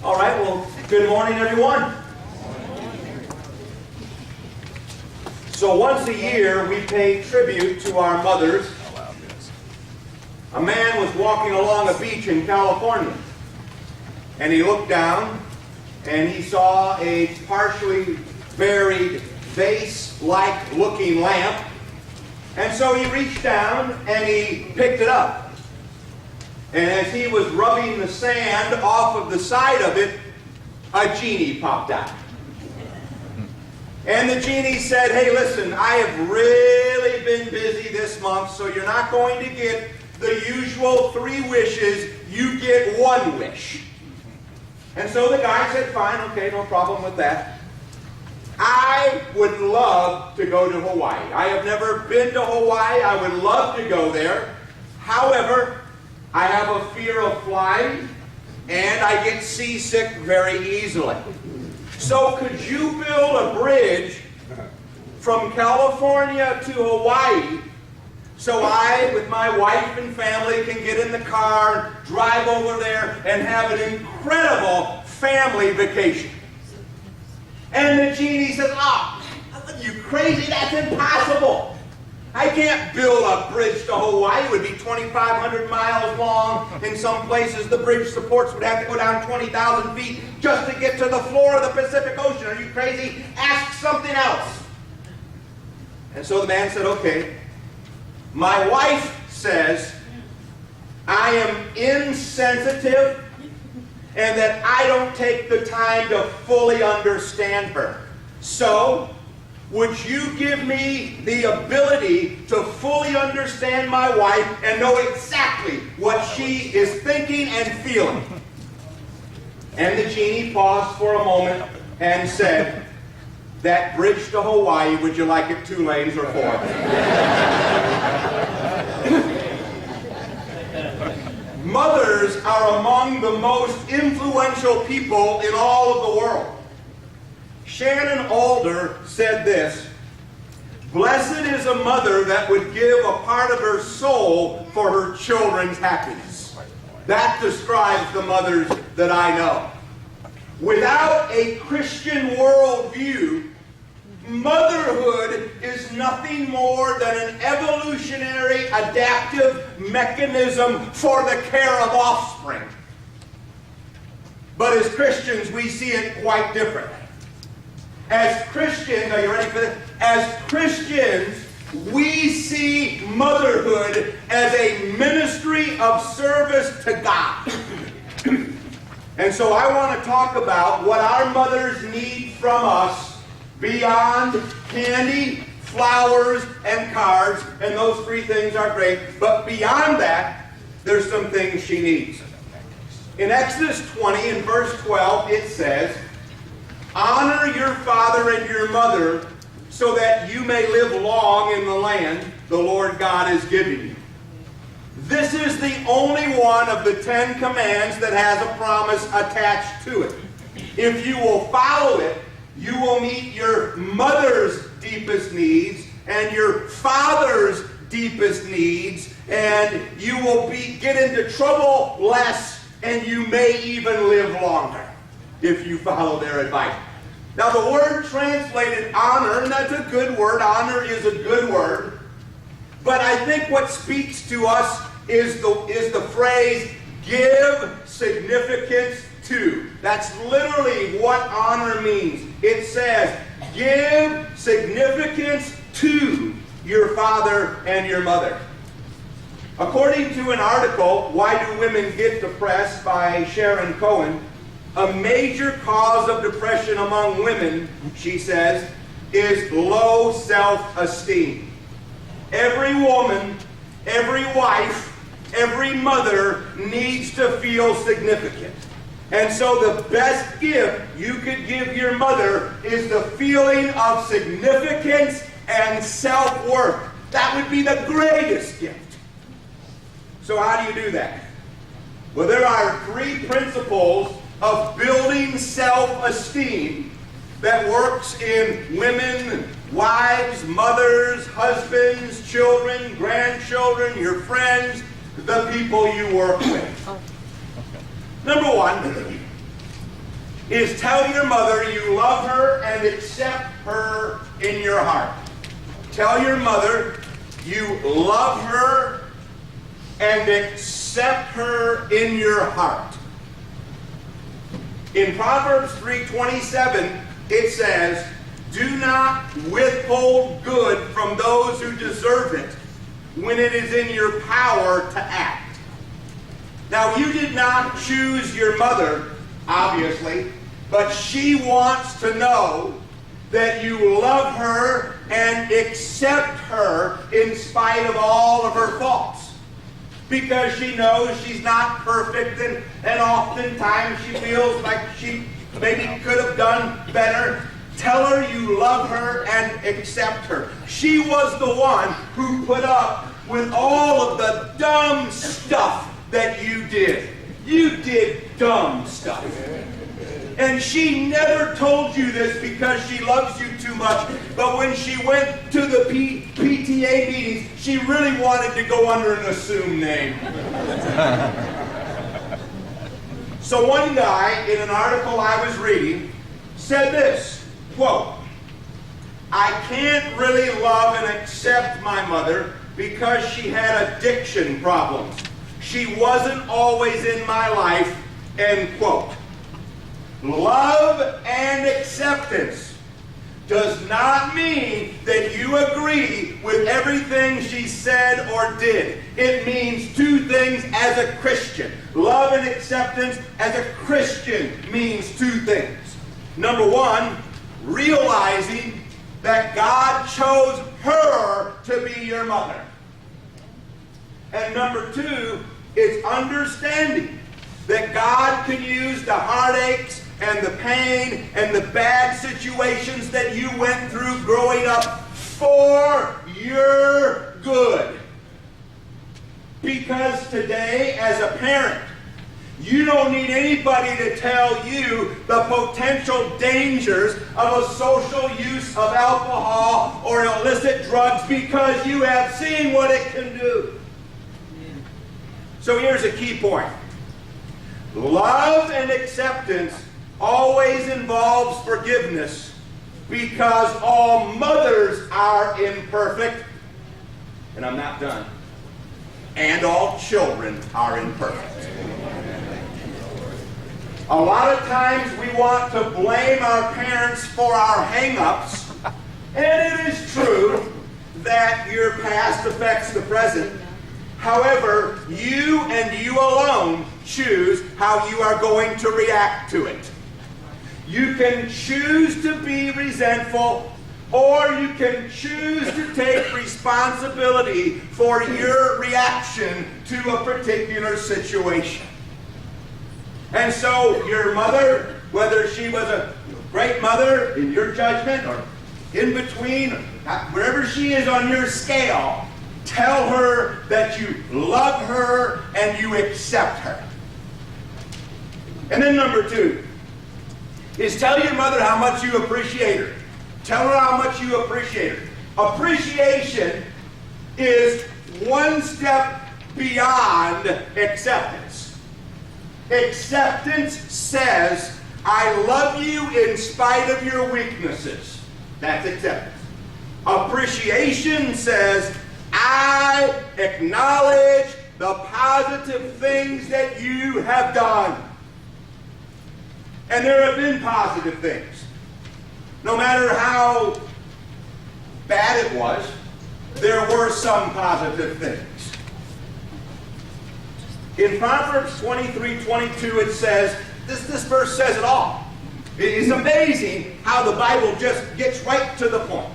All right, well, good morning, everyone. So once a year, we pay tribute to our mothers. A man was walking along a beach in California, and he looked down, and he saw a partially buried vase-like looking lamp, and so he reached down and he picked it up. And as he was rubbing the sand off of the side of it, a genie popped out. And the genie said, "Hey, listen, I have really been busy this month, so you're not going to get the usual 3 wishes. You get 1 wish." And so the guy said, "Fine, okay, no problem with that. I would love to go to Hawaii. I have never been to Hawaii. I would love to go there. However, I have a fear of flying, and I get seasick very easily. So could you build a bridge from California to Hawaii so I, with my wife and family, can get in the car, drive over there, and have an incredible family vacation?" And the genie says, "Oh, are you crazy? That's impossible. I can't build a bridge to Hawaii. It would be 2,500 miles long. In some places, the bridge supports would have to go down 20,000 feet just to get to the floor of the Pacific Ocean. Are you crazy? Ask something else." And so the man said, "Okay, my wife says I am insensitive and that I don't take the time to fully understand her. So, would you give me the ability to fully understand my wife and know exactly what she is thinking and feeling?" And the genie paused for a moment and said, "That bridge to Hawaii, would you like it 2 lanes or 4? Mothers are among the most influential people in all of the world. Shannon Alder said this: "Blessed is a mother that would give a part of her soul for her children's happiness." That describes the mothers that I know. Without a Christian worldview, motherhood is nothing more than an evolutionary adaptive mechanism for the care of offspring. But as Christians, we see it quite differently. As Christians, are you ready for this? As Christians, we see motherhood as a ministry of service to God. And so I want to talk about what our mothers need from us beyond candy, flowers, and cards. And those 3 things are great. But beyond that, there's some things she needs. In Exodus 20, in verse 12, it says, "Honor your father and your mother so that you may live long in the land the Lord God is giving you." This is the only one of the 10 commands that has a promise attached to it. If you will follow it, you will meet your mother's deepest needs and your father's deepest needs, and you will get into trouble less, and you may even live longer if you follow their advice. Now the word translated honor, and that's a good word. Honor is a good word. But I think what speaks to us is the phrase, "give significance to." That's literally what honor means. It says, give significance to your father and your mother. According to an article, "Why Do Women Get Depressed?" by Sharon Cohen, a major cause of depression among women, she says, is low self-esteem. Every woman, every wife, every mother needs to feel significant. And so the best gift you could give your mother is the feeling of significance and self-worth. That would be the greatest gift. So how do you do that? Well, there are 3 principles of building self-esteem that works in women, wives, mothers, husbands, children, grandchildren, your friends, the people you work with. Number one is tell your mother you love her and accept her in your heart. Tell your mother you love her and accept her in your heart. In Proverbs 3:27, it says, "Do not withhold good from those who deserve it when it is in your power to act." Now, you did not choose your mother, obviously, but she wants to know that you love her and accept her in spite of all of her faults. Because she knows she's not perfect, and oftentimes she feels like she maybe could have done better. Tell her you love her and accept her. She was the one who put up with all of the dumb stuff that you did. You did dumb stuff. And she never told you this because she loves you too much. But when she went to the PTA meetings, she really wanted to go under an assumed name. So one guy, in an article I was reading, said this, quote, "I can't really love and accept my mother because she had addiction problems. She wasn't always in my life," end quote. Love and acceptance does not mean that you agree with everything she said or did. It means two things as a Christian. Love and acceptance as a Christian means two things. Number one, realizing that God chose her to be your mother. And number two, it's understanding that God can use the heartaches and the pain and the bad situations that you went through growing up for your good. Because today, as a parent, you don't need anybody to tell you the potential dangers of a social use of alcohol or illicit drugs because you have seen what it can do. So here's a key point. Love and acceptance always involves forgiveness because all mothers are imperfect, and I'm not done, and all children are imperfect. A lot of times we want to blame our parents for our hang-ups, and it is true that your past affects the present. However, you and you alone choose how you are going to react to it. You can choose to be resentful, or you can choose to take responsibility for your reaction to a particular situation. And so your mother, whether she was a great mother in your judgment or in between, wherever she is on your scale, tell her that you love her and you accept her. And then number two is tell your mother how much you appreciate her. Tell her how much you appreciate her. Appreciation is one step beyond acceptance. Acceptance says, I love you in spite of your weaknesses. That's acceptance. Appreciation says, I acknowledge the positive things that you have done. And there have been positive things. No matter how bad it was, there were some positive things. In Proverbs 23:22 it says, this verse says it all. It is amazing how the Bible just gets right to the point.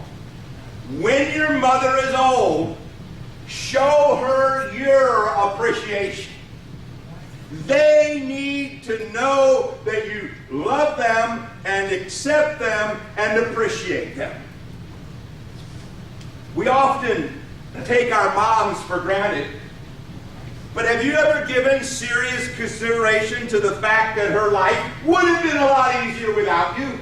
When your mother is old, show her your appreciation. They need to know that you love them and accept them and appreciate them. We often take our moms for granted, but have you ever given serious consideration to the fact that her life would have been a lot easier without you?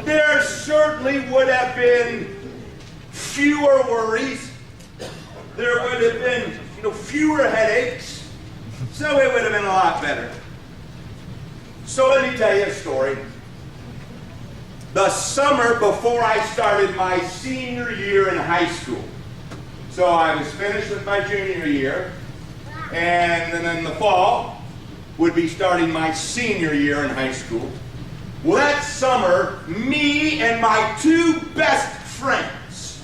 There certainly would have been fewer worries. There would have been fewer headaches. So it would have been a lot better. So let me tell you a story. The summer before I started my senior year in high school. So I was finished with my junior year, and then in the fall would be starting my senior year in high school. Well, that summer, me and my two best friends,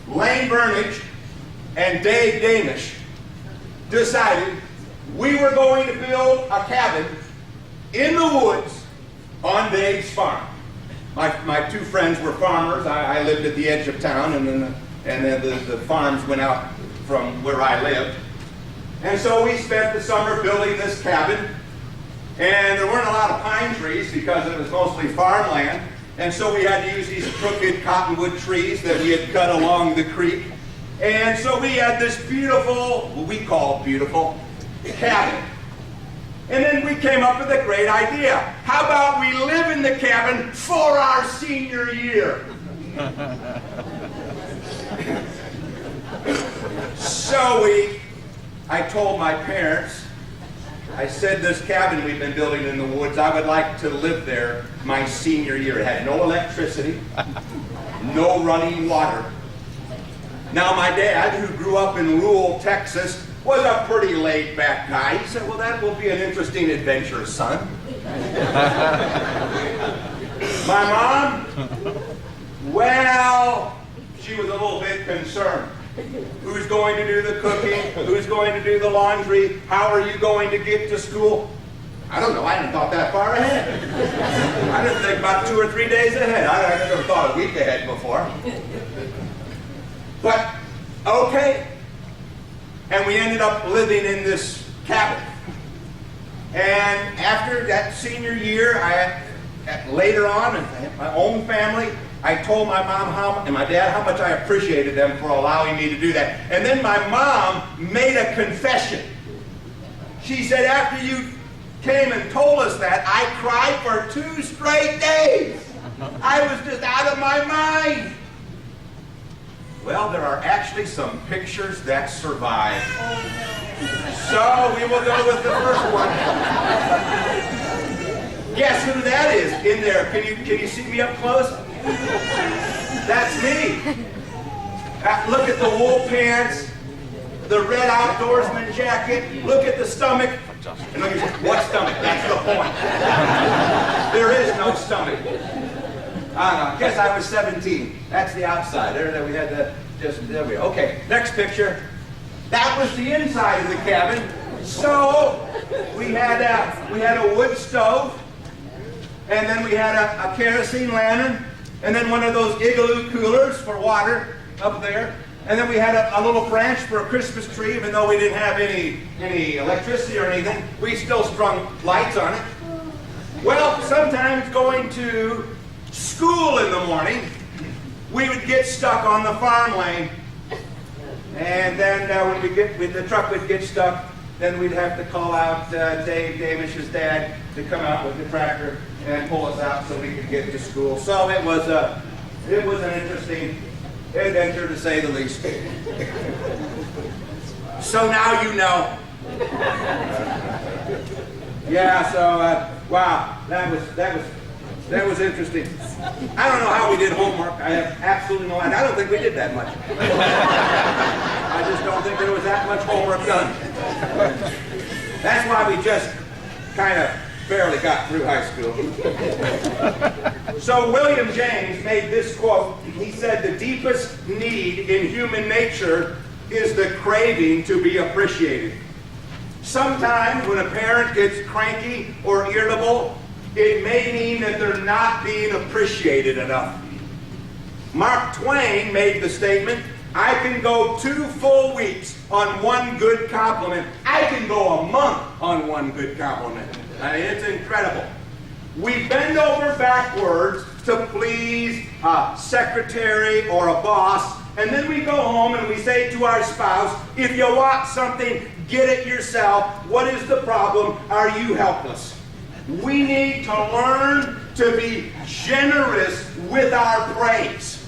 Lane Burnage and Dave Damish, decided we were going to build a cabin in the woods on Dave's farm. My two friends were farmers. I lived at the edge of town, and then the farms went out from where I lived. And so we spent the summer building this cabin. And there weren't a lot of pine trees because it was mostly farmland. And so we had to use these crooked cottonwood trees that we had cut along the creek. And so we had this beautiful, what we call beautiful, cabin. And then we came up with a great idea. How about we live in the cabin for our senior year? So I told my parents, I said this cabin we've been building in the woods, I would like to live there my senior year. It had no electricity, no running water. Now my dad, who grew up in rural Texas, was a pretty laid-back guy. He said, well, that will be an interesting adventure, son. My mom, well, she was a little bit concerned. Who's going to do the cooking? Who's going to do the laundry? How are you going to get to school? I don't know. I hadn't thought that far ahead. I didn't think about 2 or 3 days ahead. I never thought a week ahead before. But, okay. And we ended up living in this cabin. And after that senior year, later on, in my own family, I told my mom and my dad how much I appreciated them for allowing me to do that. And then my mom made a confession. She said, after you came and told us that, I cried for 2 straight days. I was just out of my mind. Well, there are actually some pictures that survive. So we will go with the first one. Guess who that is in there? Can you see me up close? That's me. Look at the wool pants, the red outdoorsman jacket. Look at the stomach. And look at what stomach? That's the point. There is no stomach. I don't know. Guess I was 17. That's the outside. There we had the there we go. Okay, next picture. That was the inside of the cabin. So we had a wood stove, and then we had a kerosene lantern, and then one of those igloo coolers for water up there. And then we had a little branch for a Christmas tree, even though we didn't have any electricity or anything. We still strung lights on it. Well, sometimes going to school in the morning, we would get stuck on the farm lane. And then when the truck would get stuck, then we'd have to call out Dave Damish's dad to come out with the tractor and pull us out so we could get to school. So it was an interesting adventure, to say the least. So now you know. Yeah. So wow, that was interesting. I don't know how we did homework. I have absolutely no idea. I don't think we did that much. I just don't think there was that much homework done. That's why we just kind of barely got through high school. So William James made this quote. He said, the deepest need in human nature is the craving to be appreciated. Sometimes when a parent gets cranky or irritable, it may mean that they're not being appreciated enough. Mark Twain made the statement, I can go 2 full weeks on one good compliment. I can go a month on one good compliment. I mean, it's incredible. We bend over backwards to please a secretary or a boss, and then we go home and we say to our spouse, if you want something, get it yourself. What is the problem? Are you helpless? We need to learn to be generous with our praise.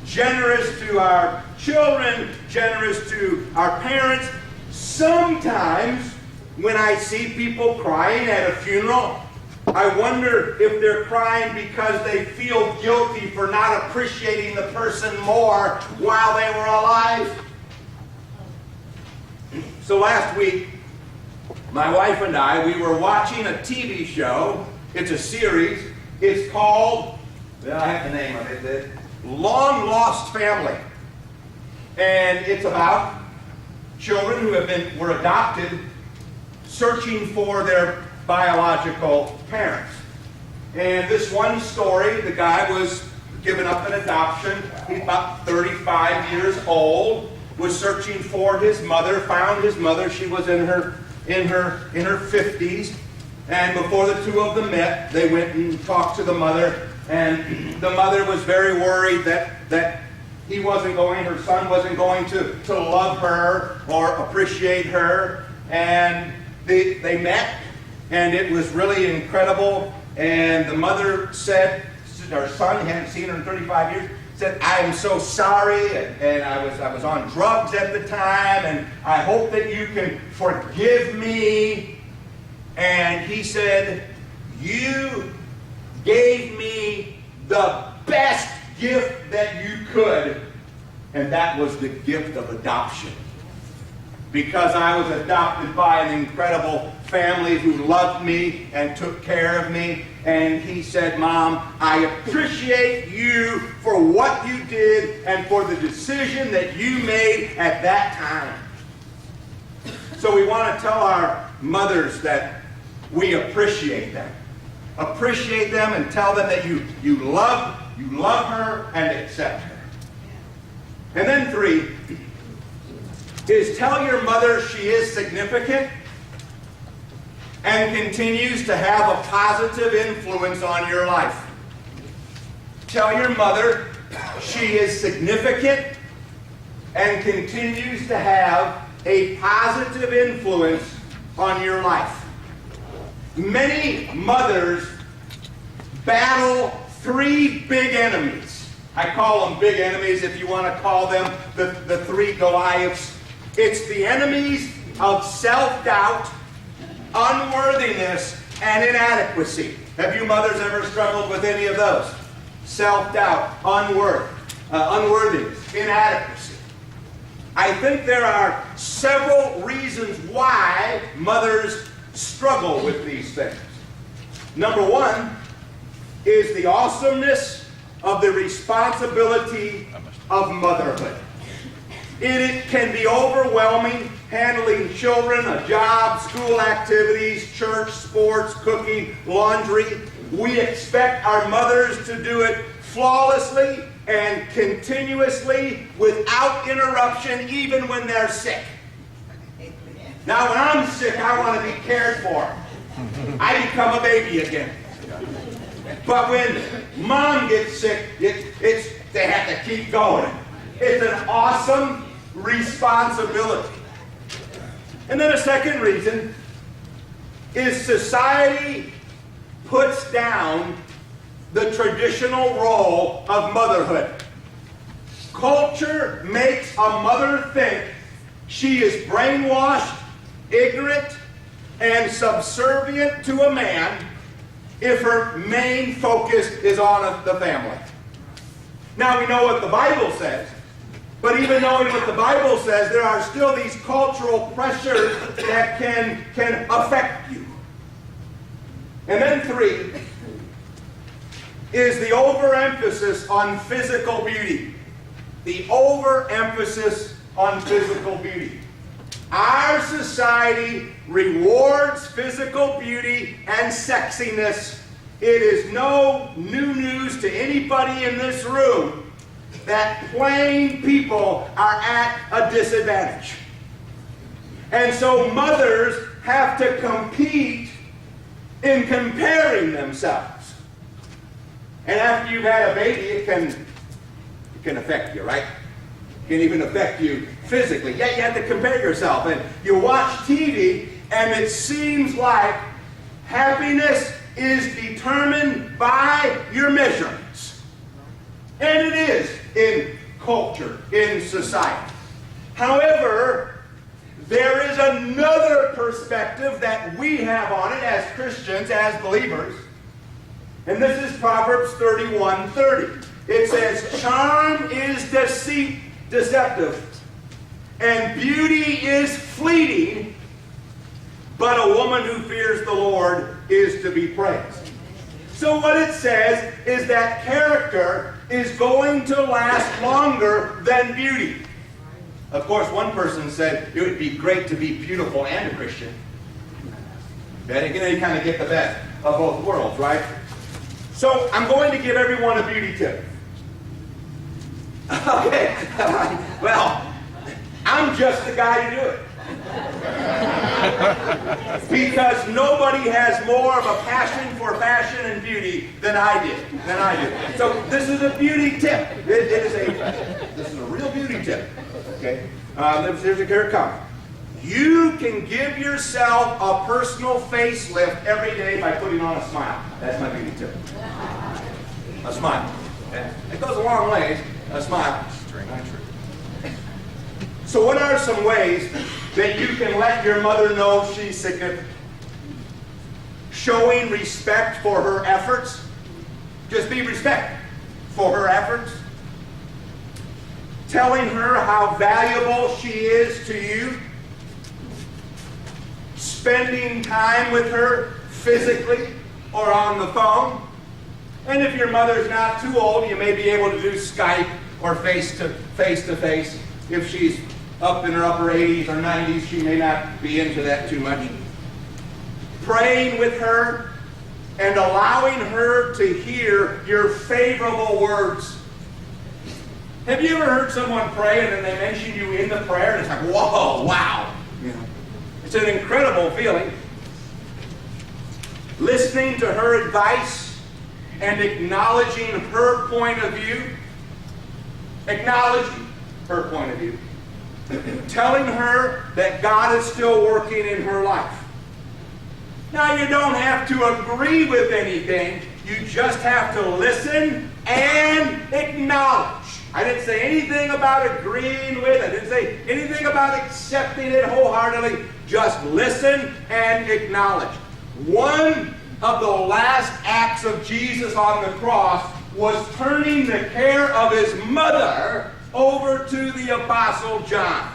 Generous to our children, generous to our parents, Sometimes when I see people crying at a funeral, I wonder if they're crying because they feel guilty for not appreciating the person more while they were alive. So last week, my wife and I, we were watching a TV show. It's a series. It's called, well, I have the name of it, Long Lost Family. And it's about children who were adopted, searching for their biological parents. And this one story, the guy was given up in adoption. He's about 35 years old, was searching for his mother, found his mother. She was in her 50s. And before the two of them met, they went and talked to the mother. And the mother was very worried that he wasn't going, her son wasn't going to love her or appreciate her. And they met, and it was really incredible. And the mother said, her son hadn't seen her in 35 years, said, I am so sorry, and I was on drugs at the time, and I hope that you can forgive me. And he said, you gave me the best gift that you could, and that was the gift of adoption. Because I was adopted by an incredible family who loved me and took care of me. And he said, Mom, I appreciate you for what you did and for the decision that you made at that time. So we want to tell our mothers that we appreciate them. Appreciate them and tell them that you love her and accept her. And then 3 is tell your mother she is significant and continues to have a positive influence on your life. Tell your mother she is significant and continues to have a positive influence on your life. Many mothers battle 3 big enemies. I call them big enemies, if you want to call them the 3 Goliaths. It's the enemies of self-doubt, unworthiness, and inadequacy. Have you mothers ever struggled with any of those? Self-doubt, unworthiness, inadequacy. I think there are several reasons why mothers struggle with these things. Number 1 is the awesomeness of the responsibility of motherhood. It can be overwhelming, handling children, a job, school activities, church, sports, cooking, laundry. We expect our mothers to do it flawlessly and continuously without interruption, even when they're sick. Now, when I'm sick, I want to be cared for. I become a baby again. But when Mom gets sick, they have to keep going. It's an awesome responsibility. And then a second reason is society puts down the traditional role of motherhood. Culture makes a mother think she is brainwashed, ignorant, and subservient to a man if her main focus is on the family. Now we know what the Bible says, but even knowing what the Bible says, there are still these cultural pressures that can affect you. And then 3 is the overemphasis on physical beauty. The overemphasis on physical beauty. Our society rewards physical beauty and sexiness. It is no new news to anybody in this room that plain people are at a disadvantage. And so mothers have to compete in comparing themselves. And after you've had a baby, it can affect you, right? It can even affect you physically. Yeah, you have to compare yourself. And you watch TV, and it seems like happiness is determined by your measurements. And it is in culture, in society. However, there is another perspective that we have on it as Christians, as believers. And this is Proverbs 31:30. It says, charm is deceptive, and beauty is fleeting, but a woman who fears the Lord is to be praised. So what it says is that character is going to last longer than beauty. Of course, one person said it would be great to be beautiful and a Christian. Then you kind of get the best of both worlds, right? So I'm going to give everyone a beauty tip. Okay, well, I'm just the guy to do it. Because nobody has more of a passion for fashion and beauty than I do. So this is a beauty tip. This is a real beauty tip. Okay, here it comes. You can give yourself a personal facelift every day by putting on a smile. That's my beauty tip. A smile. It goes a long ways. A smile. So what are some ways that you can let your mother know she's significant? Showing respect for her efforts. Just be respect for her efforts. Telling her how valuable she is to you. Spending time with her physically or on the phone. And if your mother's not too old, you may be able to do Skype or face-to-face. If she's up in her upper 80s or 90s, she may not be into that too much. Praying with her and allowing her to hear your favorable words. Have you ever heard someone pray and then they mention you in the prayer and it's like, whoa, wow. You know, it's an incredible feeling. Listening to her advice and acknowledging her point of view. Acknowledging her point of view. Telling her that God is still working in her life. Now, you don't have to agree with anything. You just have to listen and acknowledge. I didn't say anything about agreeing with it. I didn't say anything about accepting it wholeheartedly. Just listen and acknowledge. One of the last acts of Jesus on the cross was turning the care of his mother over to the Apostle John.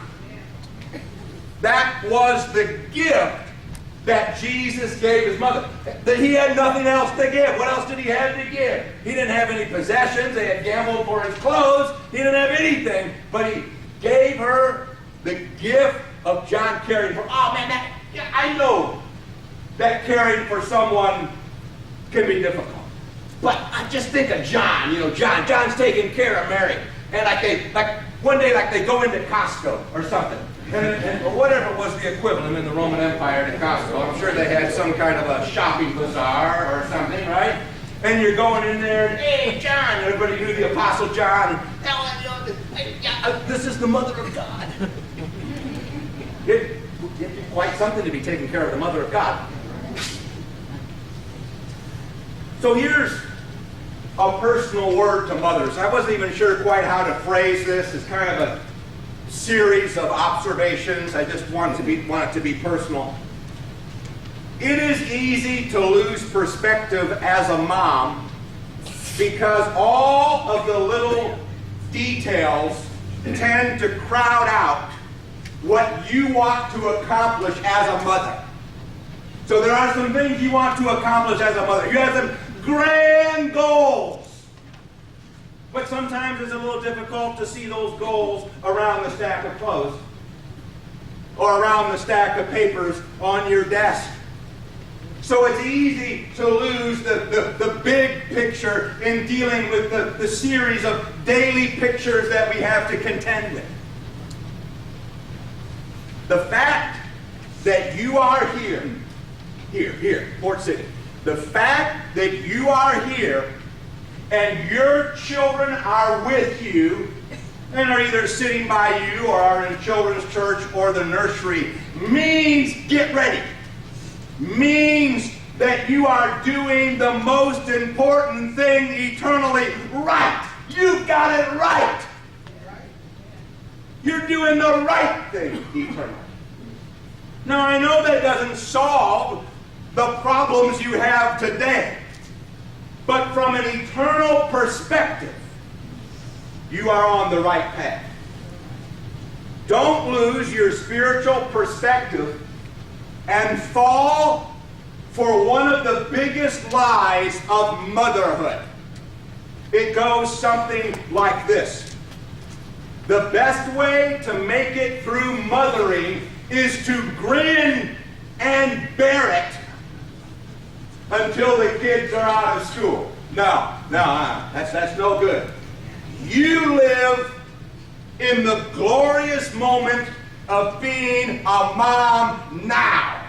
That was the gift that Jesus gave his mother. That he had nothing else to give. What else did he have to give? He didn't have any possessions. They had gambled for his clothes. He didn't have anything. But he gave her the gift of John caring for. Oh man, I know that caring for someone can be difficult. But I just think of John. You know, John's taking care of Mary. And one day they go into Costco or something. or whatever was the equivalent in the Roman Empire to Costco. I'm sure they had some kind of a shopping bazaar or something, right? And you're going in there, and, hey, John, everybody knew the Apostle John. This is the Mother of God. It'd be quite something to be taking care of the Mother of God. So here's a personal word to mothers. I wasn't even sure quite how to phrase this. It's kind of a series of observations. I just want it to be personal. It is easy to lose perspective as a mom because all of the little details tend to crowd out what you want to accomplish as a mother. So there are some things you want to accomplish as a mother. You have some grand goals. But sometimes it's a little difficult to see those goals around the stack of clothes or around the stack of papers on your desk. So it's easy to lose the big picture in dealing with the series of daily pictures that we have to contend with. The fact that you are here, Port City, the fact that you are here and your children are with you and are either sitting by you or are in children's church or the nursery means get ready. Means that you are doing the most important thing eternally right. You've got it right. You're doing the right thing eternally. Now, I know that doesn't solve the problems you have today, but from an eternal perspective, you are on the right path. Don't lose your spiritual perspective and fall for one of the biggest lies of motherhood. It goes something like this. The best way to make it through mothering is to grin and bear it until the kids are out of school. No, that's no good. You live in the glorious moment of being a mom now.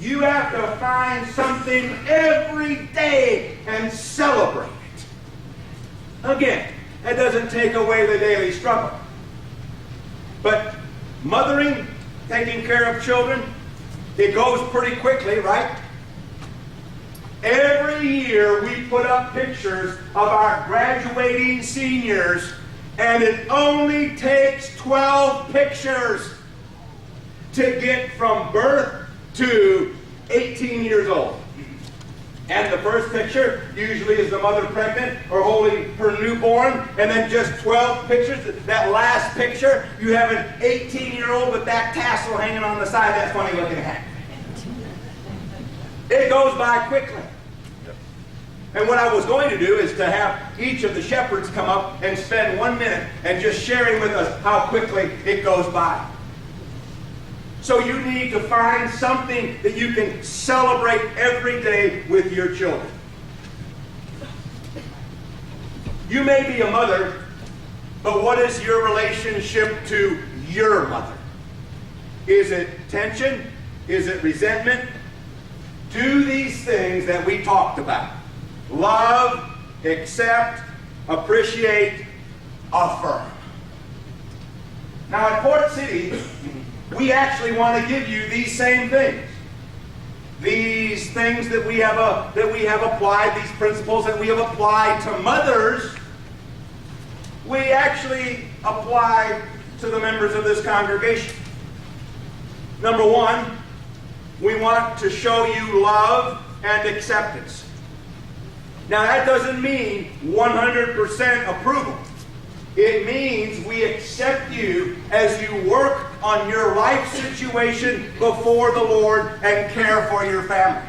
You have to find something every day and celebrate it. Again, that doesn't take away the daily struggle. But mothering, taking care of children, it goes pretty quickly, right? Every year we put up pictures of our graduating seniors, and it only takes 12 pictures to get from birth to 18 years old. And the first picture usually is the mother pregnant or holding her newborn, and then just 12 pictures. That last picture, you have an 18-year-old with that tassel hanging on the side. That's funny looking hat. It goes by quickly. And what I was going to do is to have each of the shepherds come up and spend 1 minute and just sharing with us how quickly it goes by. So you need to find something that you can celebrate every day with your children. You may be a mother, but what is your relationship to your mother? Is it tension? Is it resentment? Do these things that we talked about. Love, accept, appreciate, affirm. Now at Port City, we actually want to give you these same things. These things that we have applied, these principles that we have applied to mothers, we actually apply to the members of this congregation. Number one, we want to show you love and acceptance. Now that doesn't mean 100% approval. It means we accept you as you work on your life situation before the Lord and care for your family.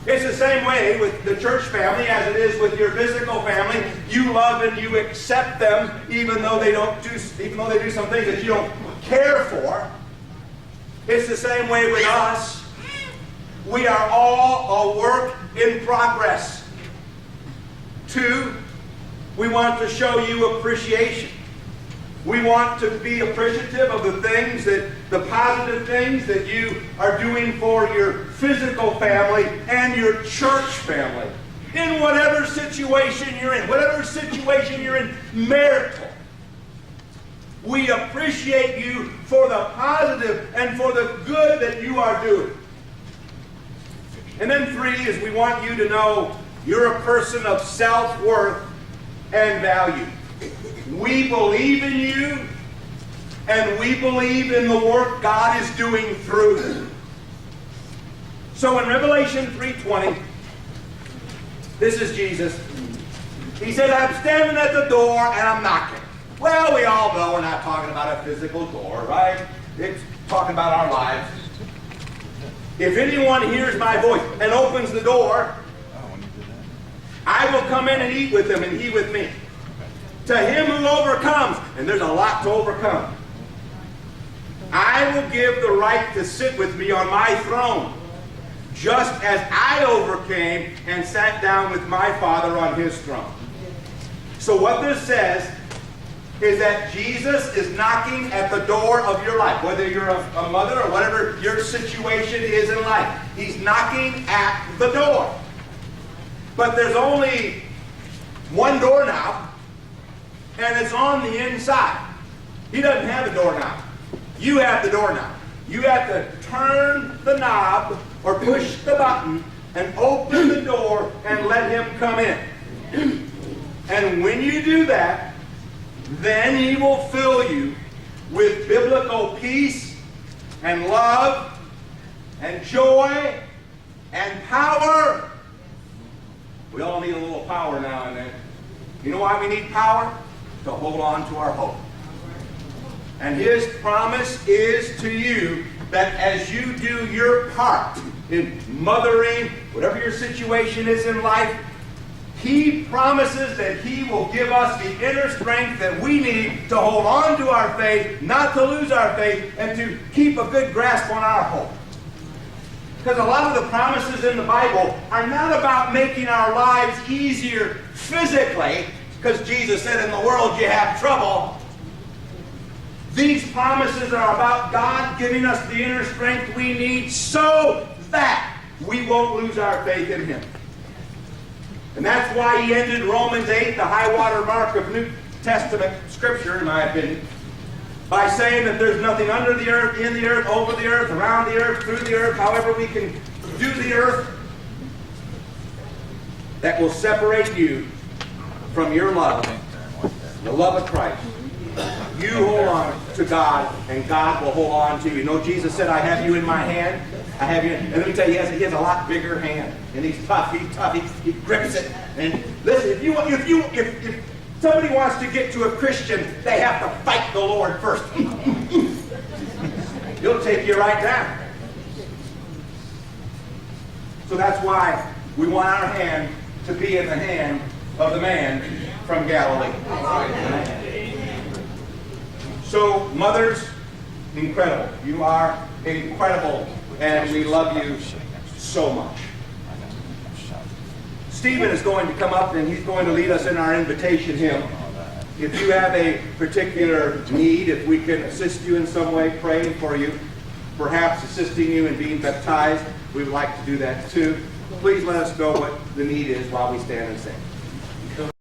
It's the same way with the church family as it is with your physical family. You love and you accept them even though they do some things that you don't care for. It's the same way with us. We are all a work in progress. Two, we want to show you appreciation. We want to be appreciative of the positive things that you are doing for your physical family and your church family. In whatever situation you're in, marital. We appreciate you for the positive and for the good that you are doing. And then three is we want you to know you're a person of self-worth and value. We believe in you, and we believe in the work God is doing through you. So in Revelation 3:20, this is Jesus. He said, I'm standing at the door and I'm knocking. Well, we all know we're not talking about a physical door, right? It's talking about our lives. If anyone hears my voice and opens the door, I will come in and eat with him and he with me. To him who overcomes, and there's a lot to overcome, I will give the right to sit with me on my throne, just as I overcame and sat down with my Father on his throne. So what this says is that Jesus is knocking at the door of your life, whether you're a mother or whatever your situation is in life. He's knocking at the door. But there's only one doorknob, and it's on the inside. He doesn't have a doorknob. You have the doorknob. You have to turn the knob or push the button and open the door and let him come in. And when you do that, then he will fill you peace and love and joy and power. We all need a little power now and then. You know why we need power? To hold on to our hope. And his promise is to you that as you do your part in mothering, whatever your situation is in life, he promises that he will give us the inner strength that we need to hold on to our faith, not to lose our faith, and to keep a good grasp on our hope. Because a lot of the promises in the Bible are not about making our lives easier physically, because Jesus said in the world you have trouble. These promises are about God giving us the inner strength we need so that we won't lose our faith in him. And that's why he ended Romans 8, the high water mark of New Testament Scripture, in my opinion, by saying that there's nothing under the earth, in the earth, over the earth, around the earth, through the earth, however we can do the earth, that will separate you from your love, the love of Christ. You hold on to God, and God will hold on to you. You know, Jesus said, I have you in my hand. I have you. And let me tell you, he has a lot bigger hand. And he's tough. He grips it. And listen, if somebody wants to get to a Christian, they have to fight the Lord first. He'll take you right down. So that's why we want our hand to be in the hand of the man from Galilee. So, mothers, incredible. You are incredible, and we love you so much. Stephen is going to come up, and he's going to lead us in our invitation hymn. If you have a particular need, if we can assist you in some way, praying for you, perhaps assisting you in being baptized, we would like to do that too. Please let us know what the need is while we stand and sing.